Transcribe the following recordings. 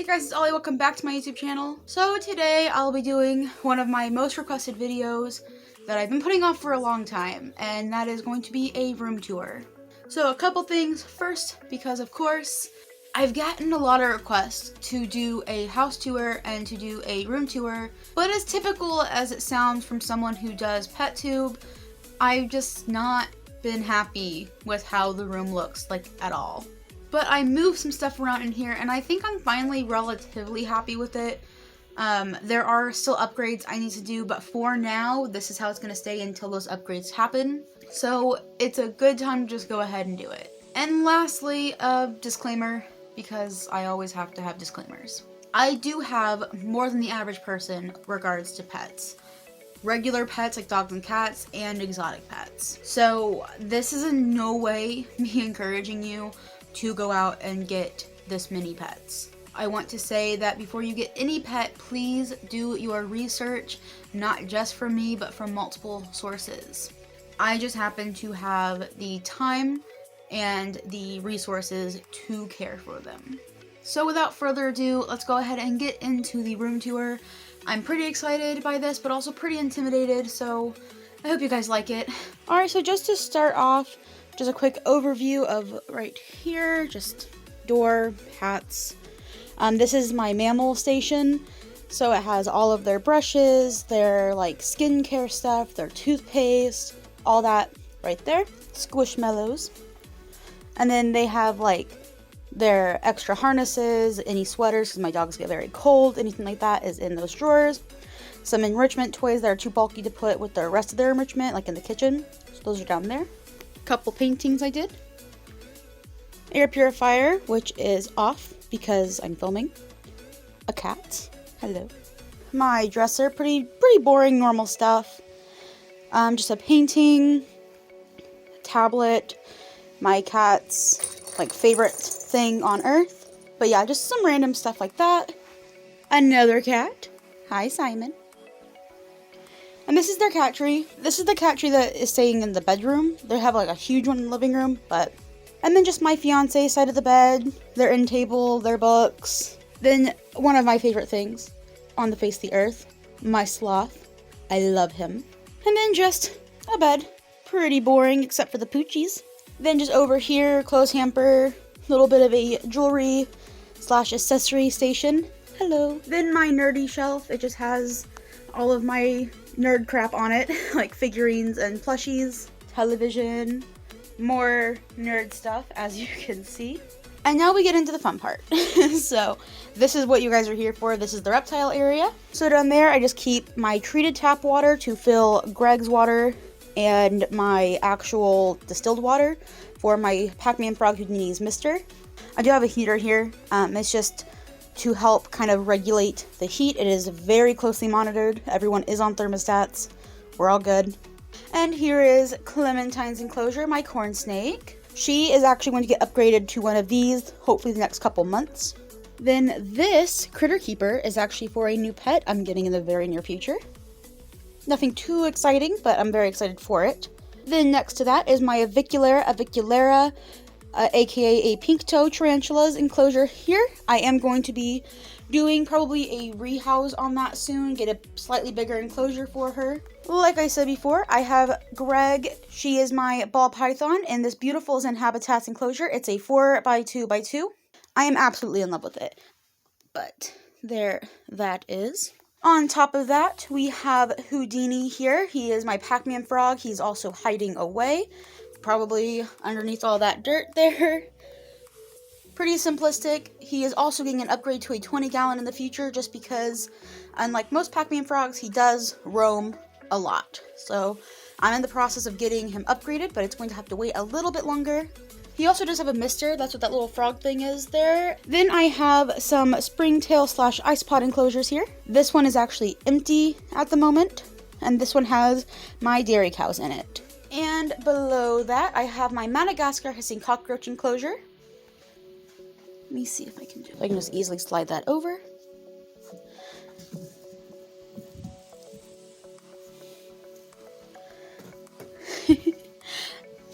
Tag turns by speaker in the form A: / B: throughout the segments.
A: Hey guys, it's Ollie. Welcome back to my YouTube channel. So today I'll be doing one of my most requested videos that I've been putting off for a long time, and that is going to be a room tour. So a couple things. First, because of course, I've gotten a lot of requests to do a house tour and to do a room tour, but as typical as it sounds from someone who does PetTube, I've just not been happy with how the room looks, like, at all. But I moved some stuff around in here, and I think I'm finally relatively happy with it. There are still upgrades I need to do, but for now, this is how it's going to stay until those upgrades happen. So it's a good time to just go ahead and do it. And lastly, a disclaimer, because I always have to have disclaimers. I do have more than the average person regards to pets. Regular pets like dogs and cats, and exotic pets. So this is in no way me encouraging you to go out and get this many pets. I want to say that before you get any pet, please do your research, not just from me, but from multiple sources. I just happen to have the time and the resources to care for them. So without further ado, let's go ahead and get into the room tour. I'm pretty excited by this, but also pretty intimidated, so I hope you guys like it. Alright, so just to start off, just a quick overview of right here, just door, hats. This is my Mammal Station, so it has all of their brushes, their like skincare stuff, their toothpaste, all that right there. Squishmallows. And then they have like their extra harnesses, any sweaters, because my dogs get very cold, anything like that is in those drawers. Some enrichment toys that are too bulky to put with the rest of their enrichment, like in the kitchen. So those are down there. Couple paintings I did. Air purifier, which is off because I'm filming. A cat. Hello. My dresser, pretty boring, normal stuff. Just a painting, tablet, my cat's like favorite thing on earth. But yeah, just some random stuff like that. Another cat. Hi, Simon. And this is their cat tree. This is the cat tree that is staying in the bedroom. They have like a huge one in the living room, but... And then just my fiance's side of the bed, their end table, their books. Then one of my favorite things on the face of the earth, my sloth. I love him. And then just a bed. Pretty boring except for the poochies. Then just over here, clothes hamper, little bit of a jewelry / accessory station. Hello. Then my nerdy shelf. It just has all of my nerd crap on it, like figurines and plushies, television, more nerd stuff, as you can see. And now we get into the fun part. So this is what you guys are here for. This is the reptile area. So down there, I just keep my treated tap water to fill Greg's water and my actual distilled water for my Pac-Man frog who needs Mister. I do have a heater here. It's just to help kind of regulate the heat. It is very closely monitored. Everyone is on thermostats. We're all good. And here is Clementine's enclosure, my corn snake. She is actually going to get upgraded to one of these, hopefully the next couple months. Then this critter keeper is actually for a new pet I'm getting in the very near future. Nothing too exciting, but I'm very excited for it. Then next to that is my aviculera, aka a pink toe tarantula's enclosure here. I am going to be doing probably a rehouse on that soon, get a slightly bigger enclosure for her. Like I said before, I have Greg. She is my ball python in this beautiful Zen Habitats enclosure. It's a 4x2x2. I am absolutely in love with it. But there that is. On top of that, we have Houdini here. He is my Pac-Man frog. He's also hiding away, probably underneath all that dirt there. Pretty simplistic. He is also getting an upgrade to a 20-gallon in the future just because, unlike most Pac-Man frogs, he does roam a lot. So I'm in the process of getting him upgraded, but it's going to have to wait a little bit longer. He also does have a mister. That's what that little frog thing is there. Then I have some springtail / ice pod enclosures here. This one is actually empty at the moment, and this one has my dairy cows in it. And below that, I have my Madagascar hissing cockroach enclosure. Let me see if I can just easily slide that over.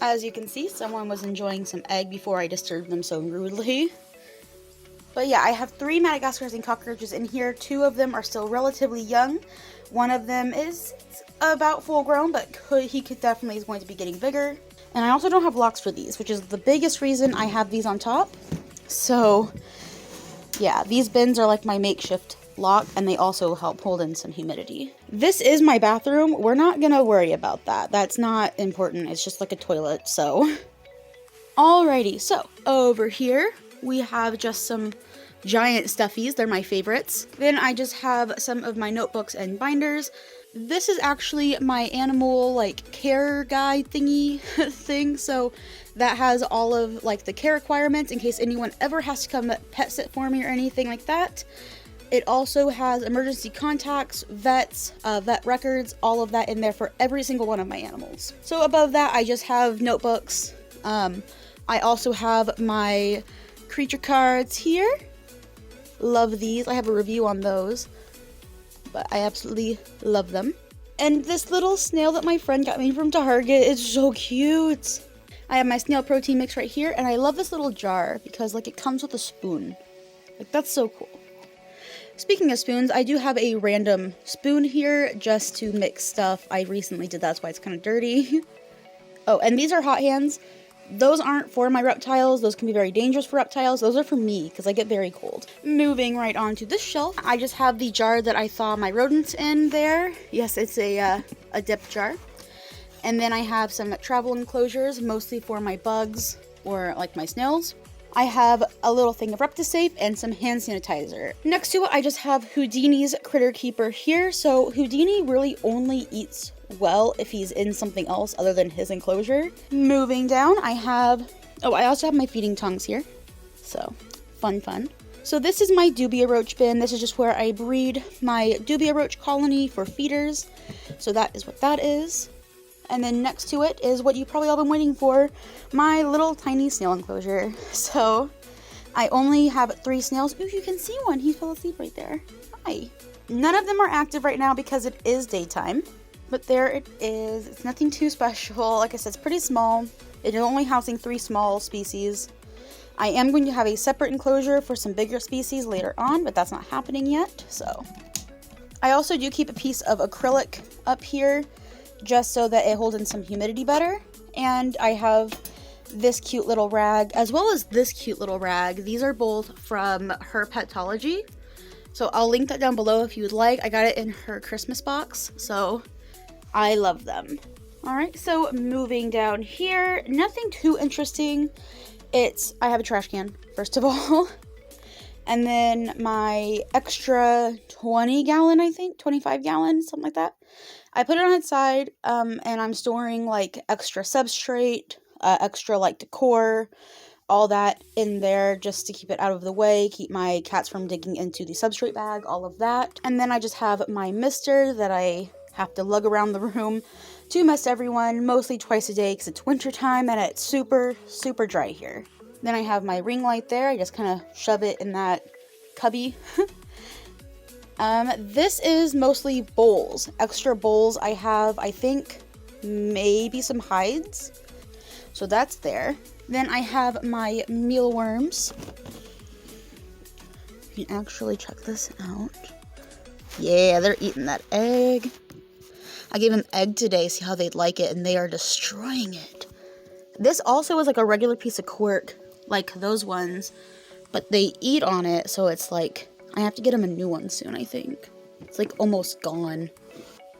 A: As you can see, someone was enjoying some egg before I disturbed them so rudely. But yeah, I have 3 Madagascars and cockroaches in here. 2 of them are still relatively young. One of them is about full grown, but he could definitely is going to be getting bigger. And I also don't have locks for these, which is the biggest reason I have these on top. So yeah, these bins are like my makeshift lock, and they also help hold in some humidity. This is my bathroom. We're not gonna worry about that. That's not important. It's just like a toilet, so. Alrighty, so over here we have just some giant stuffies. They're my favorites. Then I just have some of my notebooks and binders. This is actually my animal like care guide thingy thing, so that has all of like the care requirements in case anyone ever has to come pet sit for me or anything like that. It also has emergency contacts, vets, vet records, all of that in there for every single one of my animals. So above that I just have notebooks. I also have my creature cards here. Love these. I have a review on those, but I absolutely love them. And this little snail that my friend got me from Target is so cute. I have my snail protein mix right here, and I love this little jar because like it comes with a spoon. Like that's so cool. Speaking of spoons, I do have a random spoon here just to mix stuff. I recently did that, that's why it's kind of dirty. Oh, and these are hot hands. Those aren't for my reptiles. Those can be very dangerous for reptiles. Those are for me because I get very cold. Moving right on to this shelf, I just have the jar that I thaw my rodents in there. Yes, it's a dip jar. And then I have some travel enclosures, mostly for my bugs or like my snails. I have a little thing of Reptisafe and some hand sanitizer. Next to it, I just have Houdini's Critter Keeper here. So Houdini really only eats well if he's in something else other than his enclosure. Moving down, I also have my feeding tongs here. So, fun. So this is my dubia roach bin. This is just where I breed my dubia roach colony for feeders. So that is what that is. And then next to it is what you've probably all been waiting for, my little tiny snail enclosure. So I only have 3 snails. Ooh, you can see one. He fell asleep right there. Hi. None of them are active right now because it is daytime. But there it is. It's nothing too special. Like I said, it's pretty small. It is only housing 3 small species. I am going to have a separate enclosure for some bigger species later on, but that's not happening yet. So I also do keep a piece of acrylic up here just so that it holds in some humidity better. And I have this cute little rag as well as this cute little rag. These are both from her Petology. So I'll link that down below if you would like. I got it in her Christmas box, so I love them. Alright, so moving down here, nothing too interesting. I have a trash can, first of all. And then my extra 20 gallon, I think, 25 gallon, something like that. I put it on its side, and I'm storing like extra substrate, extra like decor, all that in there just to keep it out of the way, keep my cats from digging into the substrate bag, all of that. And then I just have my mister that I have to lug around the room to mist everyone, mostly twice a day because it's winter time and it's super dry here. Then I have my ring light there. I just kind of shove it in that cubby. This is mostly bowls, extra bowls. I have, I think, maybe some hides. So that's there. Then I have my mealworms. You can actually check this out. Yeah, they're eating that egg. I gave them egg today, see how they'd like it, and they are destroying it. This also is like a regular piece of cork, like those ones, but they eat on it, so it's like, I have to get them a new one soon, I think. It's like almost gone.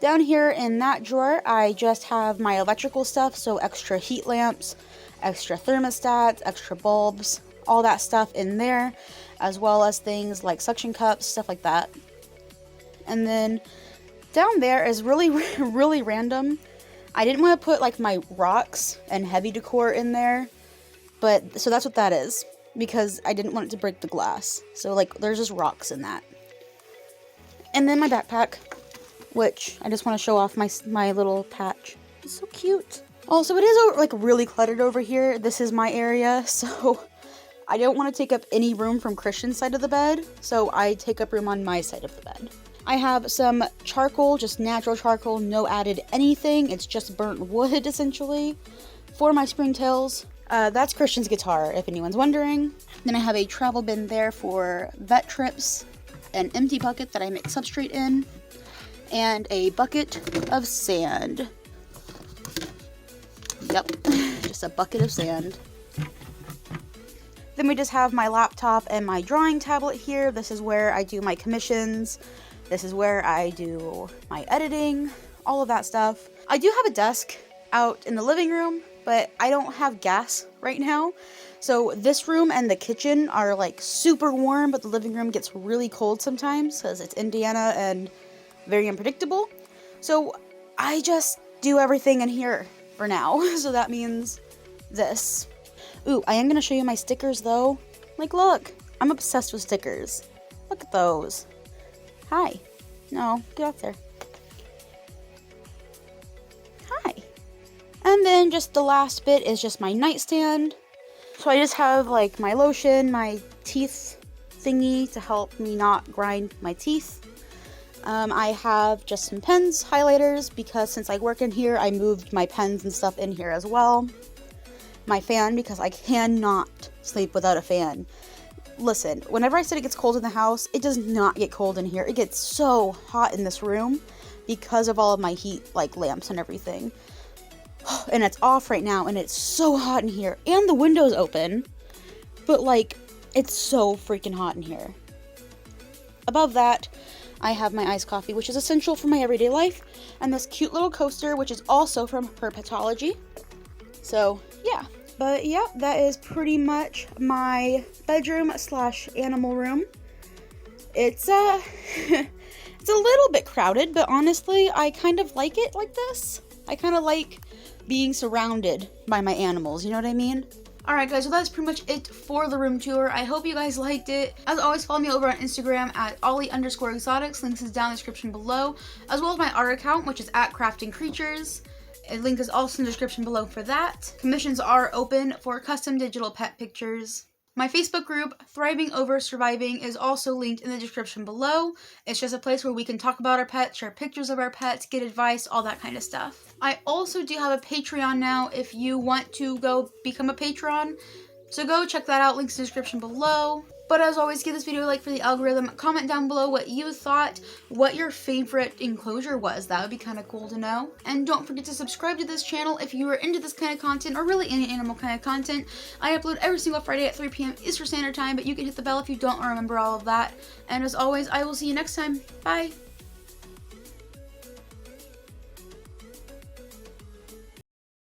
A: Down here in that drawer, I just have my electrical stuff, so extra heat lamps, extra thermostats, extra bulbs, all that stuff in there, as well as things like suction cups, stuff like that. And then down there is really random. I didn't want to put like my rocks and heavy decor in there, but so that's what that is, because I didn't want it to break the glass. So like there's just rocks in that. And then my backpack, which I just want to show off my little patch. It's so cute. Also, it is like really cluttered over here. This is my area, so I don't want to take up any room from Christian's side of the bed, so I take up room on my side of the bed. I have some charcoal, just natural charcoal, no added anything. It's just burnt wood, essentially, for my springtails. That's Christian's guitar, if anyone's wondering. Then I have a travel bin there for vet trips, an empty bucket that I mix substrate in, and a bucket of sand. Yep, just a bucket of sand. Then we just have my laptop and my drawing tablet here. This is where I do my commissions. This is where I do my editing, all of that stuff. I do have a desk out in the living room, but I don't have gas right now. So this room and the kitchen are like super warm, but the living room gets really cold sometimes because it's Indiana and very unpredictable. So I just do everything in here for now. So that means this. Ooh, I am going to show you my stickers though. Like, look, I'm obsessed with stickers. Look at those. Hi. No, get up there. Hi. And then just the last bit is just my nightstand. So I just have like my lotion, my teeth thingy to help me not grind my teeth. I have just some pens, highlighters, because since I work in here, I moved my pens and stuff in here as well. My fan, because I cannot sleep without a fan. Listen, whenever I said it gets cold in the house, it does not get cold in here. It gets so hot in this room because of all of my heat, like lamps and everything. And it's off right now, and it's so hot in here. And the window's open, but like, it's so freaking hot in here. Above that, I have my iced coffee, which is essential for my everyday life, and this cute little coaster, which is also from Herpetology. So, yeah. But, yeah, that is pretty much my bedroom / animal room. It's, it's a little bit crowded, but honestly, I kind of like it like this. I kind of like being surrounded by my animals, you know what I mean? Alright guys, so that's pretty much it for the room tour. I hope you guys liked it. As always, follow me over on Instagram at Ollie_exotics. Links is down in the description below. As well as my art account, which is at Crafting Creatures. A link is also in the description below for that. Commissions are open for custom digital pet pictures. My Facebook group, Thriving Over Surviving, is also linked in the description below. It's just a place where we can talk about our pets, share pictures of our pets, get advice, all that kind of stuff. I also do have a Patreon now if you want to go become a patron. So go check that out, links in the description below. But as always, give this video a like for the algorithm. Comment down below what you thought, what your favorite enclosure was. That would be kind of cool to know. And don't forget to subscribe to this channel if you are into this kind of content, or really any animal kind of content. I upload every single Friday at 3 p.m. Eastern Standard Time, but you can hit the bell if you don't remember all of that. And as always, I will see you next time. Bye!